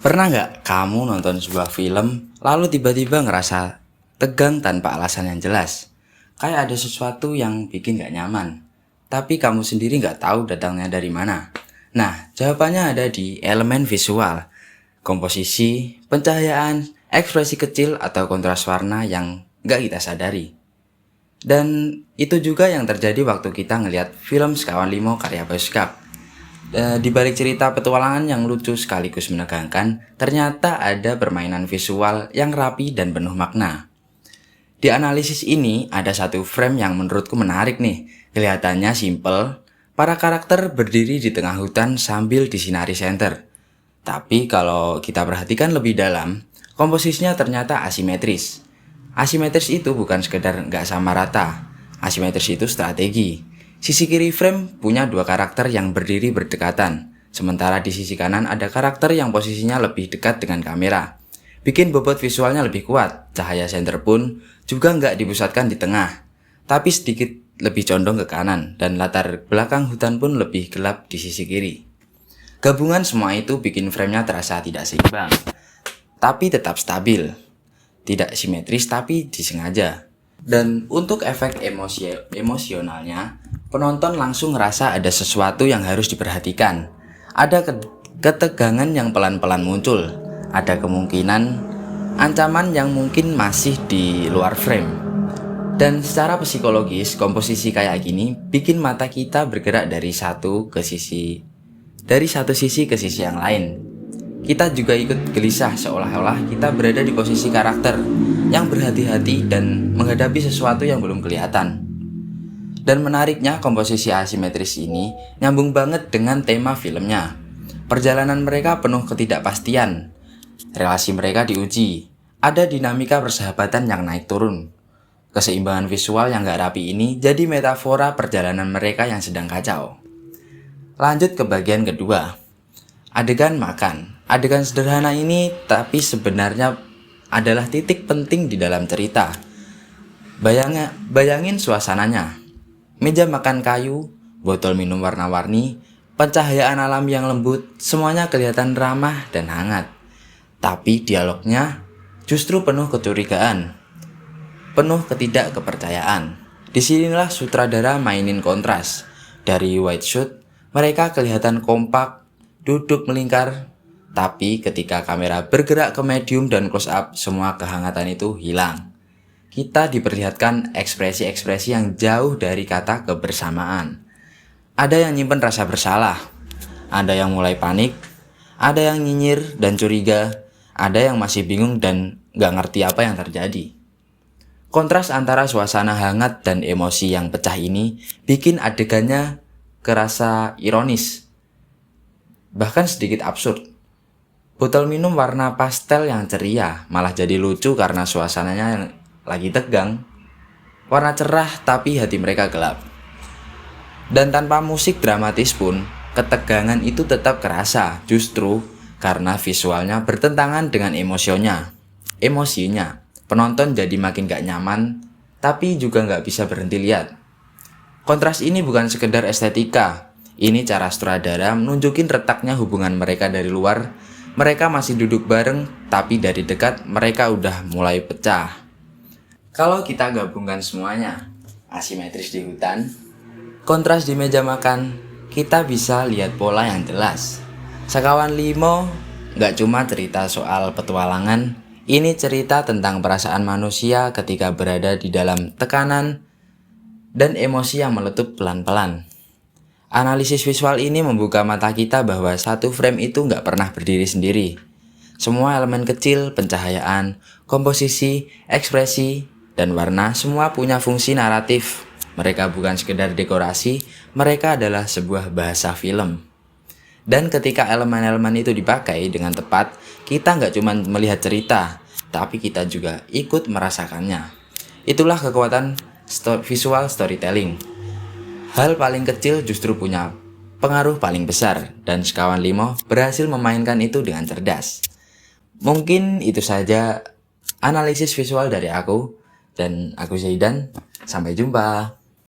Pernah nggak kamu nonton sebuah film, lalu tiba-tiba ngerasa tegang tanpa alasan yang jelas? Kayak ada sesuatu yang bikin nggak nyaman, tapi kamu sendiri nggak tahu datangnya dari mana. Nah, jawabannya ada di elemen visual, komposisi, pencahayaan, ekspresi kecil atau kontras warna yang nggak kita sadari. Dan itu juga yang terjadi waktu kita ngelihat film Sekawan Limo karya Bioskop. Di balik cerita petualangan yang lucu sekaligus menegangkan, ternyata ada permainan visual yang rapi dan penuh makna. Di analisis ini ada satu frame yang menurutku menarik nih. Kelihatannya simple, para karakter berdiri di tengah hutan sambil disinari senter. Tapi kalau kita perhatikan lebih dalam, komposisinya ternyata asimetris. Asimetris itu bukan sekedar nggak sama rata, asimetris itu strategi. Sisi kiri frame punya dua karakter yang berdiri berdekatan, sementara di sisi kanan ada karakter yang posisinya lebih dekat dengan kamera. Bikin bobot visualnya lebih kuat, cahaya senter pun juga nggak dipusatkan di tengah, tapi sedikit lebih condong ke kanan, dan latar belakang hutan pun lebih gelap di sisi kiri. Gabungan semua itu bikin framenya terasa tidak seimbang, tapi tetap stabil. Tidak simetris tapi disengaja. Dan untuk efek emosionalnya, penonton langsung ngerasa ada sesuatu yang harus diperhatikan. Ada ketegangan yang pelan-pelan muncul. Ada kemungkinan ancaman yang mungkin masih di luar frame. Dan secara psikologis, komposisi kayak gini bikin mata kita bergerak dari satu sisi ke sisi yang lain. Kita juga ikut gelisah seolah-olah kita berada di posisi karakter yang berhati-hati dan menghadapi sesuatu yang belum kelihatan. Dan menariknya, komposisi asimetris ini nyambung banget dengan tema filmnya. Perjalanan mereka penuh ketidakpastian. Relasi mereka diuji. Ada dinamika persahabatan yang naik turun. Keseimbangan visual yang gak rapi ini jadi metafora perjalanan mereka yang sedang kacau. Lanjut ke bagian kedua. Adegan makan. Adegan sederhana ini tapi sebenarnya adalah titik penting di dalam cerita. Bayangin suasananya. Meja makan kayu, botol minum warna-warni, pencahayaan alam yang lembut, semuanya kelihatan ramah dan hangat. Tapi dialognya justru penuh kecurigaan, penuh ketidakkepercayaan. Disinilah sutradara mainin kontras. Dari wide shot, mereka kelihatan kompak, duduk melingkar, tapi ketika kamera bergerak ke medium dan close up, semua kehangatan itu hilang. Kita diperlihatkan ekspresi-ekspresi yang jauh dari kata kebersamaan. Ada yang nyimpen rasa bersalah, ada yang mulai panik, ada yang nyinyir dan curiga, ada yang masih bingung dan gak ngerti apa yang terjadi. Kontras antara suasana hangat dan emosi yang pecah ini bikin adegannya kerasa ironis, bahkan sedikit absurd. Botol minum warna pastel yang ceria malah jadi lucu karena suasananya yang lagi tegang. Warna cerah tapi hati mereka gelap. Dan tanpa musik dramatis pun, ketegangan itu tetap kerasa, justru karena visualnya bertentangan dengan emosinya. Penonton jadi makin gak nyaman, tapi juga gak bisa berhenti lihat. Kontras ini bukan sekedar estetika, ini cara sutradara menunjukin retaknya hubungan mereka dari luar. Mereka masih duduk bareng, tapi dari dekat mereka udah mulai pecah. Kalau kita gabungkan semuanya, asimetris di hutan, kontras di meja makan, kita bisa lihat pola yang jelas. Sekawan Limo gak cuma cerita soal petualangan, ini cerita tentang perasaan manusia ketika berada di dalam tekanan dan emosi yang meletup pelan-pelan. Analisis visual ini membuka mata kita bahwa satu frame itu nggak pernah berdiri sendiri. Semua elemen kecil, pencahayaan, komposisi, ekspresi, dan warna semua punya fungsi naratif. Mereka bukan sekedar dekorasi, mereka adalah sebuah bahasa film. Dan ketika elemen-elemen itu dipakai dengan tepat, kita nggak cuma melihat cerita, tapi kita juga ikut merasakannya. Itulah kekuatan visual storytelling. Hal paling kecil justru punya pengaruh paling besar, dan Sekawan Limo berhasil memainkan itu dengan cerdas. Mungkin itu saja analisis visual dari aku, dan aku Zaidan. Sampai jumpa.